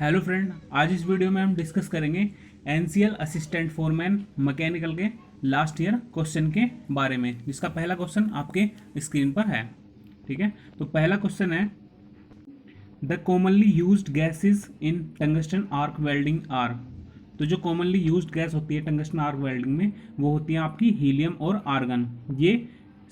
Hello friend, आज इस video में हम डिस्कस करेंगे एनसीएल असिस्टेंट फोरमैन मैकेनिकल के लास्ट ईयर क्वेश्चन के बारे में, जिसका पहला क्वेश्चन आपके स्क्रीन पर है। ठीक है, तो पहला क्वेश्चन है the commonly used gases in tungsten arc welding are. तो जो कॉमनली यूज्ड गैस होती है टंगस्टन आर्क वेल्डिंग में, वो होती है आपकी हीलियम और आर्गन। ये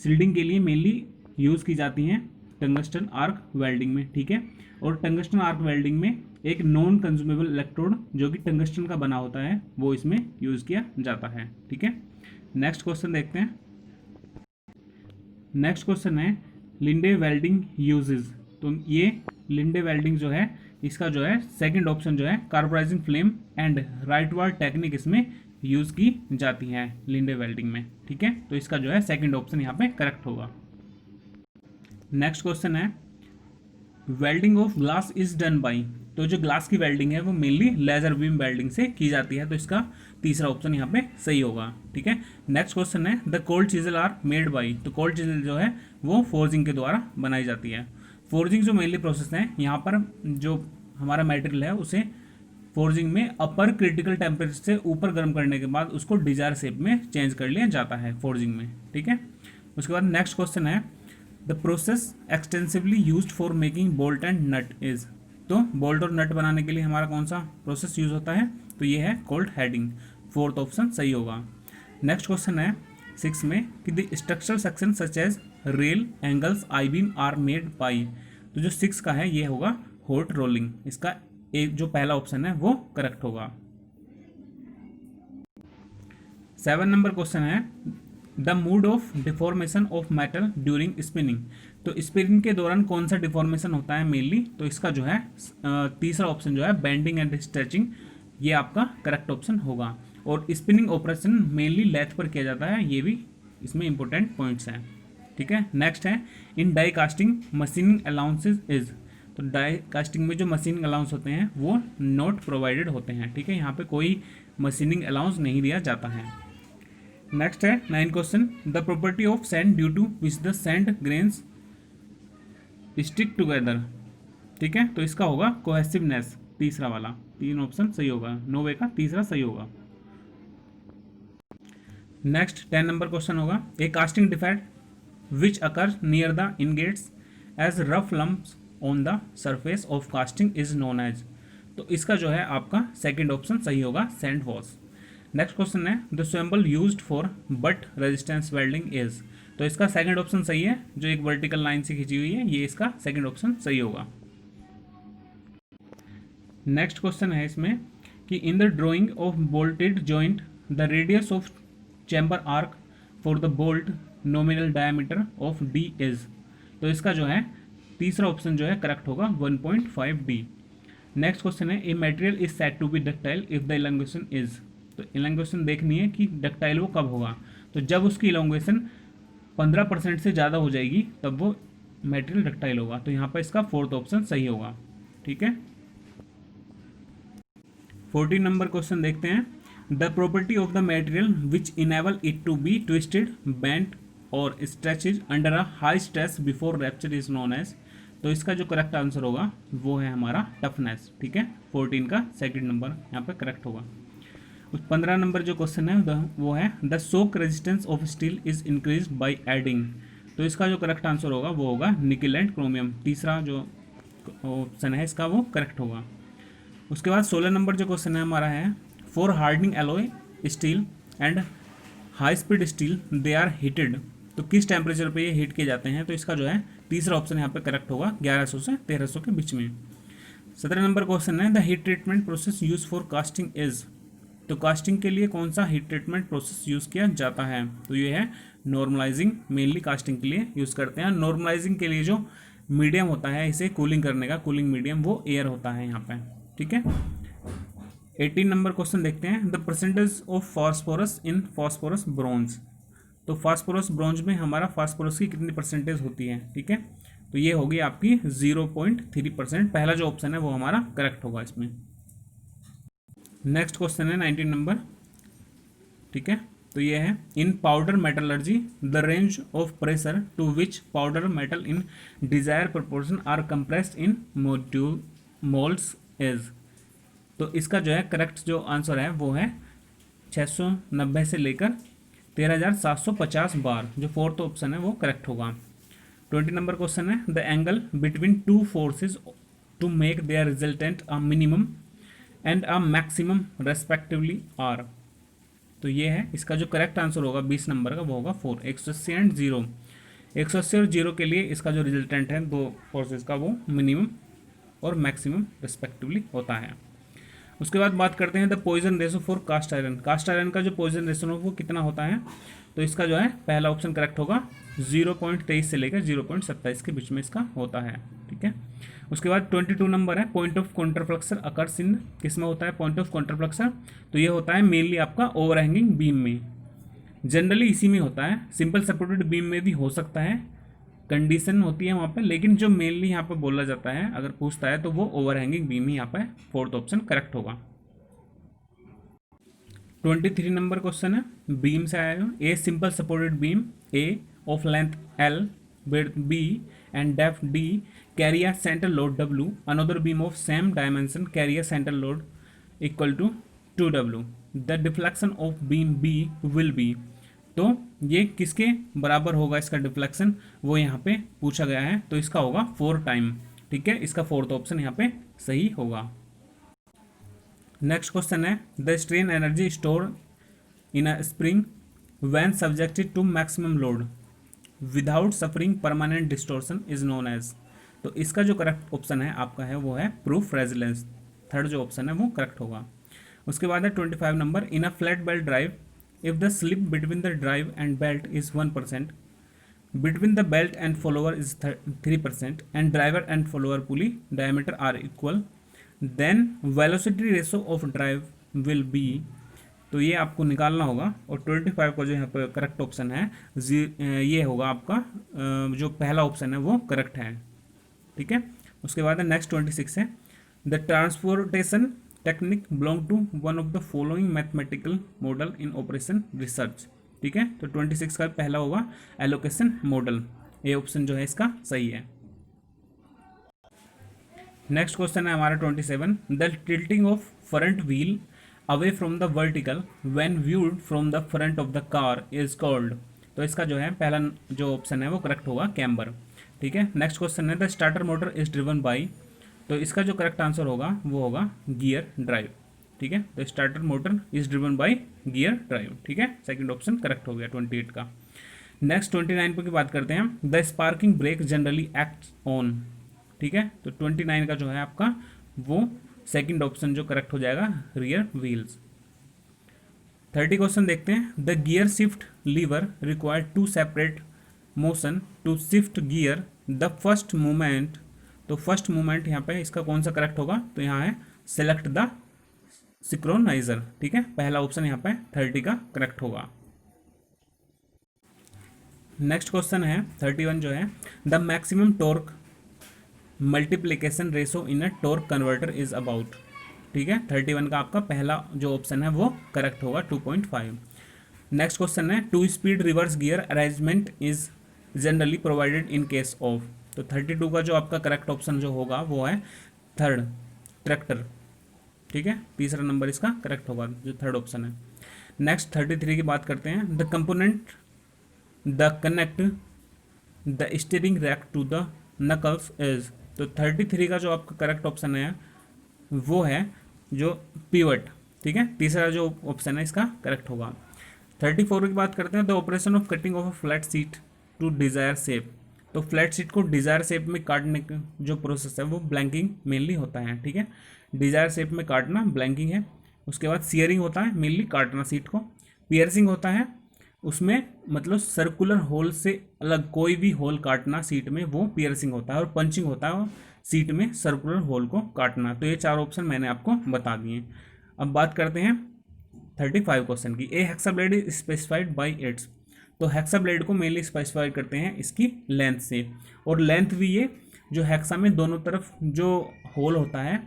सील्डिंग के लिए मेनली यूज़ की जाती हैं टंगस्टन आर्क वेल्डिंग में। ठीक है, और टंगस्टन आर्क वेल्डिंग में एक नॉन कंज्यूमेबल इलेक्ट्रोड जो कि टंगस्टन का बना होता है वो इसमें यूज़ किया जाता है। ठीक है, नेक्स्ट क्वेश्चन देखते हैं। नेक्स्ट क्वेश्चन है लिंडे वेल्डिंग यूजेज। तो ये लिंडे वेल्डिंग जो है, इसका जो है सेकंड ऑप्शन जो है carburising flame and rightward technique इसमें यूज़ की जाती है लिंडे वेल्डिंग में। ठीक है, तो इसका जो है सेकंड ऑप्शन यहाँ पे करेक्ट होगा। नेक्स्ट क्वेश्चन है welding of glass is done by. तो जो ग्लास की वेल्डिंग है वो मेनली लेजर बीम वेल्डिंग से की जाती है, तो इसका तीसरा ऑप्शन यहाँ पे सही होगा। ठीक है, नेक्स्ट क्वेश्चन है the cold chisel are made by. तो कोल्ड चीजल जो है वो फोर्जिंग के द्वारा बनाई जाती है। फोर्जिंग जो मेनली प्रोसेस है, यहाँ पर जो हमारा मटेरियल है उसे फोर्जिंग में अपर क्रिटिकल टेम्परेचर से ऊपर गर्म करने के बाद उसको डिजायर शेप में चेंज कर लिया जाता है फोर्जिंग में। ठीक है, उसके बाद नेक्स्ट क्वेश्चन है the process extensively used for making bolt and nut is. तो बोल्ट और नट बनाने के लिए हमारा कौन सा प्रोसेस यूज होता है, तो ये है कोल्ड हेडिंग। फोर्थ ऑप्शन सही होगा। नेक्स्ट क्वेश्चन है 6 में कि the structural section such as rail angles I beam are made by. तो जो 6 का है ये होगा हॉट रोलिंग। इसका एक जो पहला ऑप्शन है वो करेक्ट होगा। 7 नंबर क्वेश्चन है the mood off deformation of metal during spinning. तो स्पिनिंग के दौरान कौन सा डिफॉर्मेशन होता है मेनली, तो इसका जो है तीसरा ऑप्शन जो है बेंडिंग एंड स्ट्रेचिंग, ये आपका करेक्ट ऑप्शन होगा। और स्पिनिंग ऑपरेशन मेनली लेथ पर किया जाता है, ये भी इसमें इंपॉर्टेंट पॉइंट्स हैं। ठीक है, नेक्स्ट है in die casting machining allowances is. तो डाई कास्टिंग में जो मशीनिंग अलाउंस होते हैं वो नॉट प्रोवाइडेड होते हैं। ठीक है, यहाँ पे कोई मशीनिंग अलाउंस नहीं दिया जाता है। नेक्स्ट है 9 question the property of sand due to which the sand grains stick together. ठीक है, तो इसका होगा कोहेसिवनेस, तीसरा वाला। 3 ऑप्शन सही होगा, 9 का तीसरा सही होगा। नेक्स्ट 10 नंबर क्वेश्चन होगा a casting defect which occur near the ingates as rough lumps on the surface of casting is known as. तो इसका जो है आपका सेकेंड ऑप्शन सही होगा सैंड वॉश। नेक्स्ट क्वेश्चन है the symbol used for butt resistance welding is. तो इसका सेकंड ऑप्शन सही है, जो एक वर्टिकल लाइन से खींची हुई है, ये इसका सेकंड ऑप्शन सही होगा। नेक्स्ट क्वेश्चन है इसमें कि in the drying of bolted joint the radius of chamber arc for the bolt nominal diameter of D is. तो इसका जो है तीसरा ऑप्शन जो है करेक्ट होगा 1.5 डी। नेक्स्ट क्वेश्चन है a material is said to be ductile if the elongation is. तो इलॉन्गेशन देखनी है कि डक्टाइल वो कब होगा, तो जब उसकी इलॉन्गेशन 15% से ज़्यादा हो जाएगी तब वो मटेरियल डक्टाइल होगा। तो यहाँ पर इसका फोर्थ ऑप्शन सही होगा। ठीक है, 14 नंबर क्वेश्चन देखते हैं the property of the material which enable it to be twisted bent और stretches under a high stress before rupture is known as. तो इसका जो करेक्ट आंसर होगा वो है हमारा टफनेस। ठीक है, 14 का सेकंड नंबर यहाँ पे करेक्ट होगा। 15 नंबर जो क्वेश्चन है वो है the shock resistance of steel is increase by adding. तो इसका जो करेक्ट आंसर होगा वो होगा निकल एंड क्रोमियम। तीसरा जो ऑप्शन है इसका वो करेक्ट होगा। उसके बाद 16 नंबर जो क्वेश्चन है हमारा है for hardening alloy steel and high speed steel they are heated. तो किस टेम्परेचर पे ये हीट किए जाते हैं, तो इसका जो है तीसरा ऑप्शन यहाँ पे करेक्ट होगा 1100 से 1300 के बीच में। 17 नंबर क्वेश्चन है the heat treatment process use for casting is. तो कास्टिंग के लिए कौन सा हीट ट्रीटमेंट प्रोसेस यूज़ किया जाता है, तो ये है नॉर्मलाइजिंग। मेनली कास्टिंग के लिए यूज़ करते हैं। नॉर्मलाइजिंग के लिए जो मीडियम होता है इसे कूलिंग करने का, कूलिंग मीडियम, वो एयर होता है यहाँ पे। ठीक है, 18 नंबर क्वेश्चन देखते हैं the percentage of phosphorus in phosphorus bronze. तो फास्फोरस ब्रॉन्ज में हमारा फास्फोरस की कितनी परसेंटेज होती है। ठीक है, तो ये होगी आपकी 0.3%। पहला जो ऑप्शन है वो हमारा करेक्ट होगा इसमें। नेक्स्ट क्वेश्चन है 19 नंबर। ठीक है, तो ये है in powder metallurgy the range of pressure to which powder metal in desired proportion are compressed in moulds is. तो इसका जो है करेक्ट जो आंसर है वो है 690 से लेकर 13,750 बार, जो फोर्थ ऑप्शन है वो करेक्ट होगा। 20 नंबर क्वेश्चन है the angle between two forces to make their resultant a minimum and a maximum respectively are. तो ये है इसका जो करेक्ट आंसर होगा 20 नंबर का वो होगा 4, 180 एंड 0। 180 और 0 के लिए इसका जो रिजल्टेंट है दो फोर्सेज का वो मिनिमम और मैक्सिमम रिस्पेक्टिवली होता है। उसके बाद बात करते हैं the Poisson ratio for cast iron. Cast iron का जो पॉइजन रेशो वो कितना होता है, तो इसका जो है पहला ऑप्शन करेक्ट होगा 0.23 से लेकर 0.27 के बीच में इसका होता है। ठीक है, उसके बाद 22 नंबर है पॉइंट ऑफ कॉन्ट्रफ्लेक्शन अकर्स इन, किस में होता है पॉइंट ऑफ कॉन्ट्रफ्लेक्शन, तो ये होता है मेनली आपका ओवरहैंगिंग बीम में, जनरली इसी में होता है। सिंपल सपोर्टेड बीम में भी हो सकता है, कंडीशन होती है वहाँ पे, लेकिन जो मेनली यहाँ पे बोला जाता है अगर पूछता है तो वो ओवरहैंगिंग बीम ही यहाँ पे फोर्थ ऑप्शन करेक्ट होगा। 23 नंबर क्वेश्चन है बीम से आया है। A simple supported beam A of length L, width B and depth D carry a center load W. Another beam of same dimension carry a center load equal to 2W. The deflection of beam B will be, तो ये किसके बराबर होगा इसका deflection, वो यहाँ पे पूछा गया है, तो इसका होगा 4 टाइम। ठीक है, इसका फोर्थ ऑप्शन यहाँ पे सही होगा। नेक्स्ट क्वेश्चन है the strain energy store in a spring when subjected to maximum load without suffering permanent distortion is known as. तो इसका जो करेक्ट ऑप्शन है आपका है वो है प्रूफ रेजिलेंस, थर्ड जो ऑप्शन है वो करेक्ट होगा। उसके बाद है 25 number in a flat belt drive if the slip between the drive and belt is 1%, between the belt and follower is 3% and driver and follower pulley diameter are equal, then velocity ratio of drive will be. तो ये आपको निकालना होगा, और 25 का जो यहाँ पर करेक्ट ऑप्शन है ये होगा आपका जो पहला ऑप्शन है वो करेक्ट है। ठीक है, उसके बाद है नेक्स्ट 26 है the transportation technique belong to one of the following mathematical model in operation research. ठीक है, तो 26 का पहला होगा एलोकेशन मॉडल, ये ऑप्शन जो है इसका सही है। नेक्स्ट क्वेश्चन है हमारा 27 the tilting of front wheel away from the vertical when viewed from the front of the car is called. तो इसका जो है पहला जो ऑप्शन है वो करेक्ट होगा कैम्बर। ठीक है, नेक्स्ट क्वेश्चन है the starter motor is driven by. तो इसका जो करेक्ट आंसर होगा वो होगा गियर ड्राइव। ठीक है, तो starter motor is driven by gear drive. ठीक है, सेकंड ऑप्शन करेक्ट हो गया 28 का। नेक्स्ट 29 पर की बात करते हैं the sparking brake generally act on. ठीक है, तो 29 का जो है आपका वो सेकंड ऑप्शन जो करेक्ट हो जाएगा रियर व्हील्स। 30 क्वेश्चन देखते हैं the gear shift lever require to separate motion to shift gear the first movement. तो फर्स्ट मूवमेंट यहाँ पे इसका कौन सा करेक्ट होगा, तो यहाँ है सेलेक्ट द सिक्रोनाइजर। ठीक है, पहला ऑप्शन यहाँ पे 30 का करेक्ट होगा। नेक्स्ट क्वेश्चन है 31 जो है the maximum torque multiplication ratio in a torque converter is about. ठीक है, 31 का आपका पहला जो ऑप्शन है वो करेक्ट होगा 2.5। नेक्स्ट क्वेश्चन है two speed reverse gear arrangement is generally provided in case of. तो 32 का जो आपका करेक्ट ऑप्शन जो होगा वो है थर्ड, ट्रैक्टर। ठीक है, तीसरा नंबर इसका करेक्ट होगा जो थर्ड ऑप्शन है। नेक्स्ट 33 की बात करते हैं the component the connect the steering rack to the knuckles is. तो 33 का जो आपका करेक्ट ऑप्शन है वो है जो पिवट। ठीक है, तीसरा जो ऑप्शन है इसका करेक्ट होगा। 34 की बात करते हैं the operation of cutting of a flat sheet to desire shape. तो फ्लैट सीट को डिजायर शेप में काटने का जो प्रोसेस है वो ब्लैंकिंग मेनली होता है। ठीक है, डिजायर शेप में काटना ब्लैंकिंग है। उसके बाद सियरिंग होता है मेनली काटना सीट को। पियर्सिंग होता है उसमें मतलब सर्कुलर होल से अलग कोई भी होल काटना सीट में, वो पियर्सिंग होता है। और पंचिंग होता है सीट में सर्कुलर होल को काटना। तो ये चार ऑप्शन मैंने आपको बता दिए। अब बात करते हैं 35 क्वेश्चन की। A hacksaw blade is specified by its. तो हेक्सा ब्लेड को मेनली स्पेसिफाई करते हैं इसकी लेंथ से, और लेंथ भी ये जो हेक्सा में दोनों तरफ जो होल होता है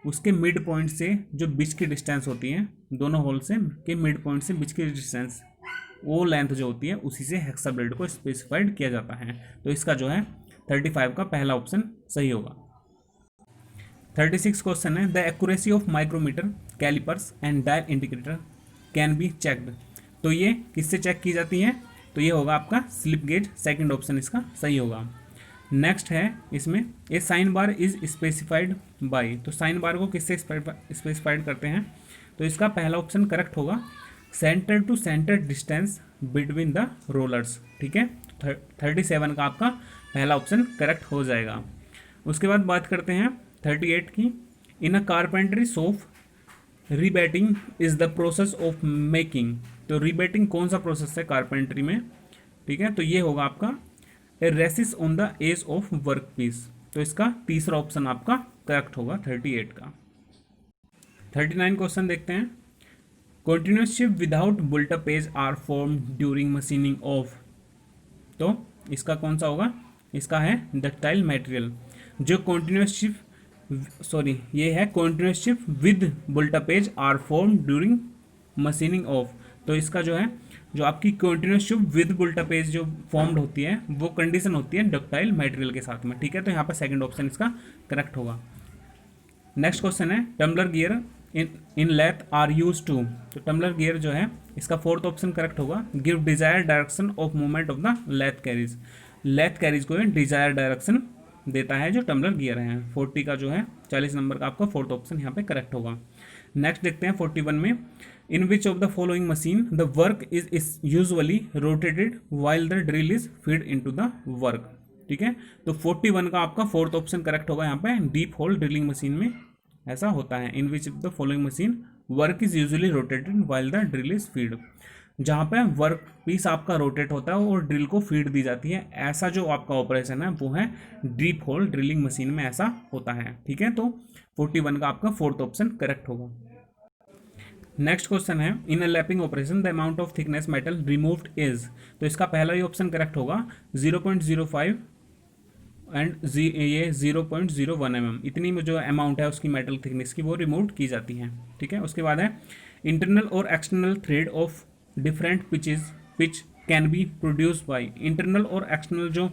उसके मिड पॉइंट से जो बीच की डिस्टेंस होती है, दोनों होल से के मिड पॉइंट से बीच की डिस्टेंस, वो लेंथ जो होती है उसी से हेक्सा ब्लेड को स्पेसिफाइड किया जाता है। तो इसका जो है 35 का पहला ऑप्शन सही होगा। 36 क्वेश्चन है, the accuracy of micrometer, callipers and dial indicator can be checked. तो ये किससे चेक की जाती है? तो ये होगा आपका स्लिप गेज, सेकंड ऑप्शन इसका सही होगा। नेक्स्ट है इसमें, a sine bar is specified by. तो साइन बार को किससे स्पेसिफाइड करते हैं? तो इसका पहला ऑप्शन करेक्ट होगा, centre to centre distance between the rollers. ठीक है, 37 का आपका पहला ऑप्शन करेक्ट हो जाएगा। उसके बाद बात करते हैं 38 की, in a carpentry shop rebating is the process of making. तो रीबैटिंग कौन सा प्रोसेस है कारपेंट्री में? ठीक है, तो ये होगा आपका recess on the edge of work piece. तो इसका तीसरा ऑप्शन आपका करेक्ट होगा 38 का। 39 क्वेश्चन देखते हैं, continuous shift without built up page are form during machining of. तो इसका कौन सा होगा? इसका है डक्टाइल मटेरियल। जो कंटिन्यूअस शिफ्ट, सॉरी ये है continuous shift with built up page are form during machining of. तो इसका जो है, जो आपकी continuous shift with built up page जो फॉर्म्ड होती है वो कंडीशन होती है डक्टाइल मटेरियल के साथ में। ठीक है, तो यहाँ पर सेकंड ऑप्शन इसका करेक्ट होगा। नेक्स्ट क्वेश्चन है, tumbler gear in lathe are use to. तो टम्बलर गियर जो है इसका फोर्थ ऑप्शन करेक्ट होगा, give desire direction of movement of the lathe carriage. Lathe carriage को डिजायर डायरेक्शन देता है जो टम्बलर गियर है। 40 का जो है 40 नंबर का आपका फोर्थ ऑप्शन यहाँ पे करेक्ट होगा। नेक्स्ट देखते हैं 41 में, in which of the following machine the work is usually rotated while the drill is feed into the work. ठीक है, तो 41 का आपका फोर्थ ऑप्शन करेक्ट होगा यहाँ पे, डीप होल ड्रिलिंग मशीन में ऐसा होता है। In which of the following machine work is usually rotated while the drill is feed. जहाँ पे वर्क पीस आपका रोटेट होता है और ड्रिल को फीड दी जाती है, ऐसा जो आपका ऑपरेशन है वो है डीप होल ड्रिलिंग मशीन में ऐसा होता है। ठीक है, तो 41 का आपका फोर्थ ऑप्शन करेक्ट होगा। नेक्स्ट क्वेश्चन है, in a lapping operation the amount of thickness metal removed is. तो इसका पहला ही ऑप्शन करेक्ट होगा, 0.05 एंड ये 0.01 mm, इतनी जो अमाउंट है उसकी मेटल थिकनेस की वो रिमूव की जाती है। ठीक है, उसके बाद है, इंटरनल और external thread of different pitch can be produce by. Internal और एक्सटर्नल जो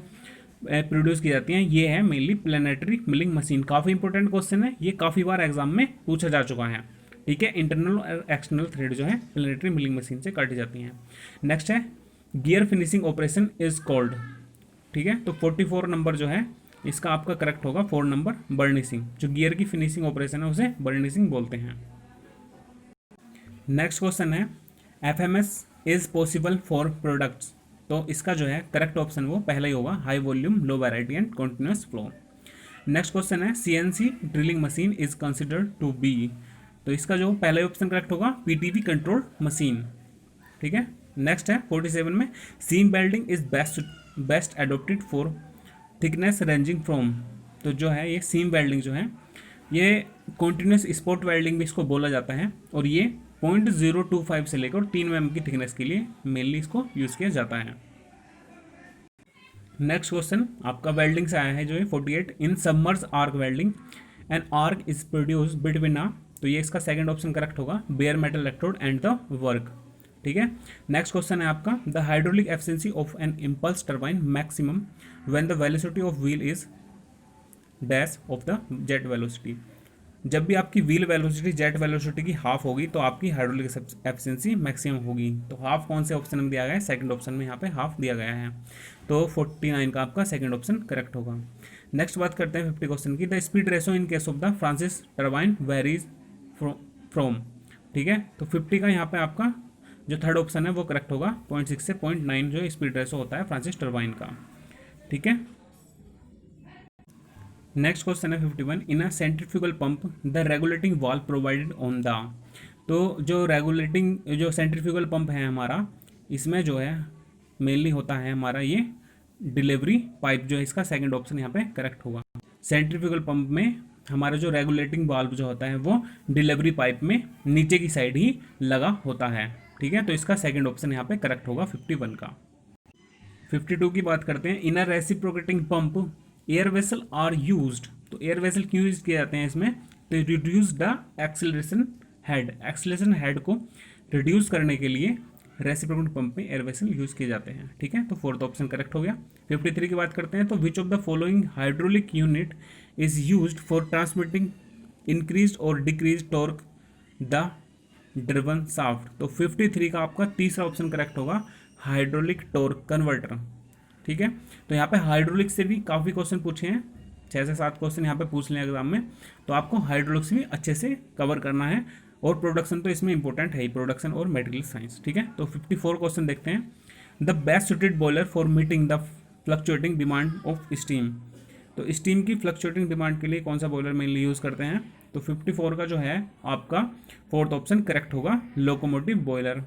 प्रोड्यूस की जाती हैं ये है मेनली प्लेनेटरी मिलिंग मशीन। काफ़ी इंपॉर्टेंट क्वेश्चन है, ये काफ़ी बार एग्जाम में पूछा जा चुका है। ठीक है, इंटरनल और एक्सटर्नल थ्रेड जो है प्लेनेटरी मिलिंग मशीन से काटी जाती हैं। नेक्स्ट है, gear finishing operation is called. ठीक है, तो 44 नंबर जो है इसका आपका करेक्ट होगा, 4 नंबर बर्निशिंग। जो गियर की फिनिशिंग ऑपरेशन है उसे बर्निशिंग बोलते हैं। नेक्स्ट क्वेश्चन है, FMS is possible for products. तो इसका जो है करेक्ट ऑप्शन वो पहला ही होगा, high volume low variety and continuous flow. Next question है, CNC drilling machine is considered to be. तो इसका जो पहला ऑप्शन करेक्ट होगा, PTV कंट्रोल मशीन। ठीक है, नेक्स्ट है 47 में, seam welding is best adopted for thickness ranging from. तो जो है ये सीम वेल्डिंग जो है ये कॉन्टिन्यूस स्पॉट वेल्डिंग भी इसको बोला जाता है, और ये 0.025 से लेकर 3 mm की थिकनेस के लिए मेनली इसको यूज़ किया जाता है। नेक्स्ट क्वेश्चन आपका वेल्डिंग से आया है जो है 48, in submerge arc welding an arc is produce between a. तो ये इसका सेकंड ऑप्शन करेक्ट होगा, bare metal electrode and the work. ठीक है, नेक्स्ट क्वेश्चन है आपका, the hydraulic efficiency of an impulse turbine maximum when the velocity of wheel is dash of the jet velocity. जब भी आपकी व्हील वेलोसिटी जेट वेलोसिटी की half होगी तो आपकी हाइड्रोलिक एफिशिएंसी मैक्सिमम होगी। तो हाफ कौन से ऑप्शन में दिया गया है? सेकंड ऑप्शन में यहाँ पे हाफ दिया गया है, तो 49 का आपका सेकंड ऑप्शन करेक्ट होगा। नेक्स्ट बात करते हैं 50 क्वेश्चन की, the speed ratio in case of the Francis turbine varies from. ठीक है, तो 50 का यहाँ पे आपका जो थर्ड ऑप्शन है वो करेक्ट होगा, 0.6 से 0.9 जो स्पीड रेशो होता है फ्रांसिस टर्बाइन का। ठीक है, नेक्स्ट क्वेश्चन है 51, in a centrifugal pump the regulating valve provided on the. तो जो रेगुलेटिंग जो सेंट्रीफ्यूगल पंप है हमारा, इसमें जो है मेनली होता है हमारा ये डिलीवरी पाइप, जो है इसका सेकंड ऑप्शन यहाँ पे करेक्ट होगा। सेंट्रीफ्यूगल पंप में हमारा जो रेगुलेटिंग वाल्व जो होता है वो डिलीवरी पाइप में नीचे की साइड ही लगा होता है। ठीक है, तो इसका सेकंड ऑप्शन यहाँ पे करेक्ट होगा 51 का। 52 की बात करते हैं, in a reciprocating pump air vessel are used. तो एयर वेसल क्यों यूज किए जाते हैं इसमें? तो reduce the acceleration head, acceleration head को रिड्यूस करने के लिए रेसिप्रोकेटिंग पंप में एयर वेसल यूज किए जाते हैं। ठीक है, तो फोर्थ ऑप्शन करेक्ट हो गया। 53 की बात करते हैं, तो which of the following hydraulic unit is used for transmitting increase और decrease torque the driven shaft. तो 53 का आपका तीसरा ऑप्शन करेक्ट होगा, हाइड्रोलिक टॉर्क कन्वर्टर। ठीक है, तो यहाँ पे हाइड्रोलिक से भी काफ़ी क्वेश्चन पूछे हैं, 6 से 7 क्वेश्चन यहाँ पे पूछ लें एग्जाम में, तो आपको हाइड्रोलिक से भी अच्छे से कवर करना है। और प्रोडक्शन तो इसमें इंपॉर्टेंट है ही, प्रोडक्शन और मटेरियल साइंस। ठीक है, तो 54 क्वेश्चन देखते हैं। The best suited boiler for meeting the fluctuating demand of steam. तो स्टीम की फ्लक्चुएटिंग डिमांड के लिए कौन सा बॉयलर मेनली यूज़ करते हैं? तो 54 का जो है आपका फोर्थ ऑप्शन करेक्ट होगा, लोकोमोटिव बॉयलर।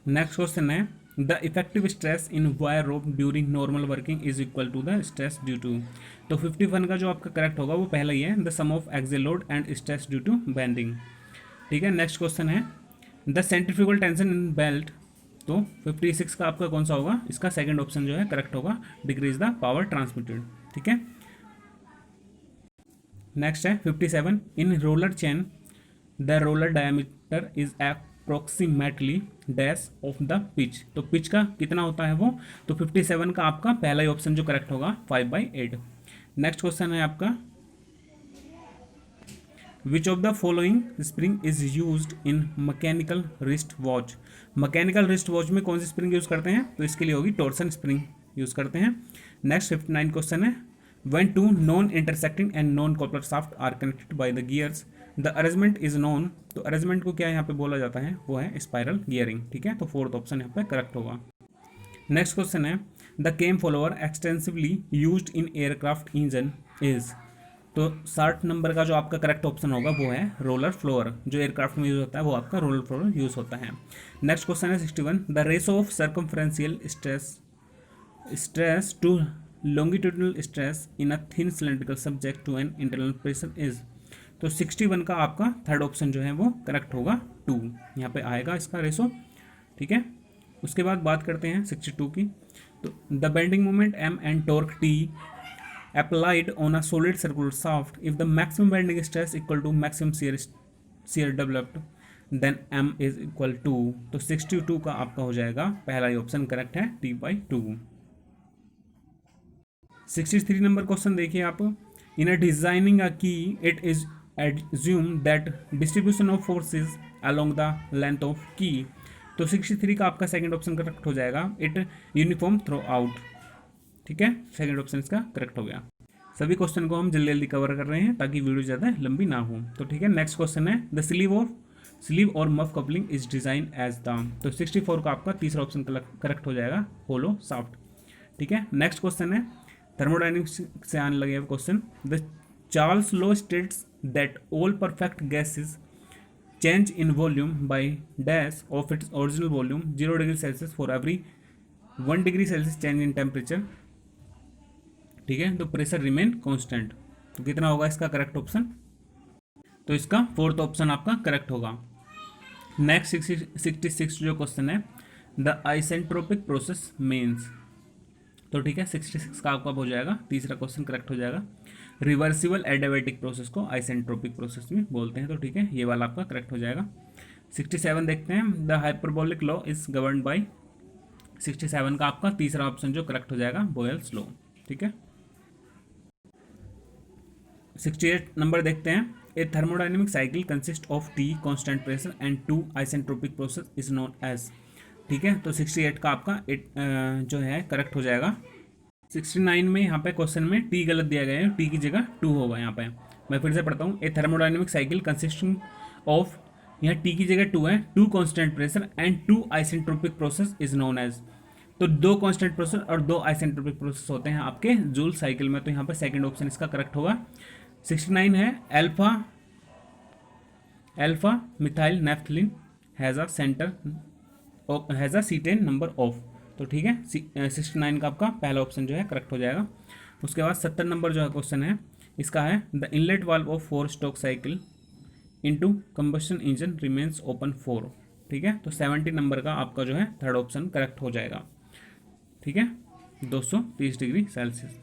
नेक्स्ट क्वेश्चन है, the effective stress in wire rope during normal working is equal to the stress due to. तो 51 का जो आपका करेक्ट होगा वो पहला ही है, the sum of axial load and stress due to bending. ठीक है, नेक्स्ट क्वेश्चन है, the centrifugal tension in belt. तो 56 का आपका कौन सा होगा? इसका सेकंड ऑप्शन जो है करेक्ट होगा, डिक्रीज द पावर ट्रांसमिटेड। ठीक है, नेक्स्ट है 57, in roller chain the roller diameter is approximately dash of the pitch. तो पिच का कितना होता है वो? तो 57 का आपका पहला ही ऑप्शन जो करेक्ट होगा, 5/8। नेक्स्ट क्वेश्चन है आपका, विच of the following spring is used in mechanical wrist watch. Mechanical wrist watch में कौन सी स्प्रिंग यूज करते हैं? तो इसके लिए होगी टॉर्सन स्प्रिंग यूज करते हैं। नेक्स्ट 59 क्वेश्चन है, when two non-intersecting and non-coupler shaft are connected by the gears the arrangement is known। तो अरेंजमेंट को क्या यहाँ पे बोला जाता है? वो है स्पाइरल गियरिंग। ठीक है, तो फोर्थ ऑप्शन यहाँ पे करेक्ट होगा। नेक्स्ट क्वेश्चन है, the came follower extensively used in aircraft engine is. तो 60 नंबर का जो आपका करेक्ट ऑप्शन होगा वो है रोलर फ्लोअर। जो एयरक्राफ्ट में यूज होता है वो आपका रोलर फ्लोअर यूज होता है। नेक्स्ट क्वेश्चन है 61, the ratio of circumferential stress to longitudinal stress in a thin cylindrical subject to an internal pressure is। तो 61 का आपका थर्ड ऑप्शन जो है वो करेक्ट होगा, 2 यहाँ पे आएगा इसका रेशो। ठीक है, उसके बाद बात करते हैं 62 की। तो the bending moment m and torque t applied on a solid circular shaft if the maximum bending stress equal to maximum shear developed then m is equal to। तो 62 का आपका हो जाएगा पहला ही ऑप्शन करेक्ट है, t/2। 63 नंबर क्वेश्चन देखिए आप, इन अ designing अ की it is assume that distribution of forces along the length of की। तो 63 का आपका सेकंड ऑप्शन करेक्ट हो जाएगा, इट यूनिफॉर्म थ्रू आउट। ठीक है, सेकंड ऑप्शन इसका करेक्ट हो गया। सभी क्वेश्चन को हम जल्दी जल्दी कवर कर रहे हैं ताकि वीडियो ज़्यादा लंबी ना हो। तो ठीक है, नेक्स्ट क्वेश्चन है, the sleeve or muff coupling is design as the. तो 64 का आपका तीसरा ऑप्शन करेक्ट हो जाएगा, होलो शाफ्ट। ठीक है, नेक्स्ट क्वेश्चन है, थर्मोडाइनमिक्स से आने लगे question, the Charles law states that all perfect gases change in volume by dash of its original volume 0 degree Celsius for every 1 degree Celsius change in temperature. ठीक है, तो pressure remain constant. तो कितना होगा इसका करेक्ट ऑप्शन? तो इसका fourth option आपका करेक्ट होगा। नेक्स्ट 66 जो क्वेश्चन है, द आइसेंट्रोपिक प्रोसेस मीन्स। तो ठीक है, 66 का आपका हो जाएगा, तीसरा क्वेश्चन करेक्ट हो जाएगा। रिवर्सिबल एडियाबैटिक प्रोसेस को आइसेंट्रोपिक प्रोसेस भी बोलते हैं। तो ठीक है, ये वाला आपका करेक्ट हो जाएगा। 67 देखते हैं, the hyperbolic law is govern by. 67 का आपका तीसरा ऑप्शन जो करेक्ट हो जाएगा, बोयल्स लॉ। ठीक है, 68 नंबर देखते हैं, a thermodynamic cycle consist of two constant pressure and 2 isentropic process is known as. ठीक है, तो 68 का आपका जो है करेक्ट हो जाएगा। 69 में यहाँ पे क्वेश्चन में टी गलत दिया गया है, टी की जगह 2 होगा यहाँ पे। मैं फिर से पढ़ता हूँ, a thermodynamic cycle consisting of, यहाँ टी की जगह 2 है, 2 constant pressure and 2 isentropic process is known as. तो 2 कांस्टेंट प्रेशर और 2 आइसेंट्रोपिक प्रोसेस होते हैं आपके जूल साइकिल में। तो यहाँ पे सेकंड ऑप्शन इसका करेक्ट होगा। 69 है, alpha methyl naphthalene has a cetane number of. तो ठीक है, 69 का आपका पहला ऑप्शन जो है करेक्ट हो जाएगा। उसके बाद 70 नंबर जो है क्वेश्चन है, इसका है, the inlet valve of 4 stroke cycle into combustion engine remains open 4। ठीक है, तो 70 नंबर का आपका जो है थर्ड ऑप्शन करेक्ट हो जाएगा। ठीक है, 230 डिग्री सेल्सियस।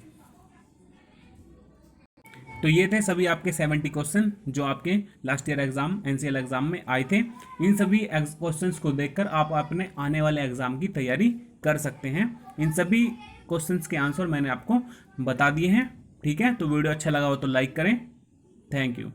तो ये थे सभी आपके 70 क्वेश्चन जो आपके last year exam NCL exam में आए थे। इन सभी क्वेश्चंस को देखकर आप अपने आने वाले एग्जाम की तैयारी कर सकते हैं। इन सभी क्वेश्चंस के आंसर मैंने आपको बता दिए हैं। ठीक है, तो वीडियो अच्छा लगा हो तो लाइक करें। Thank you.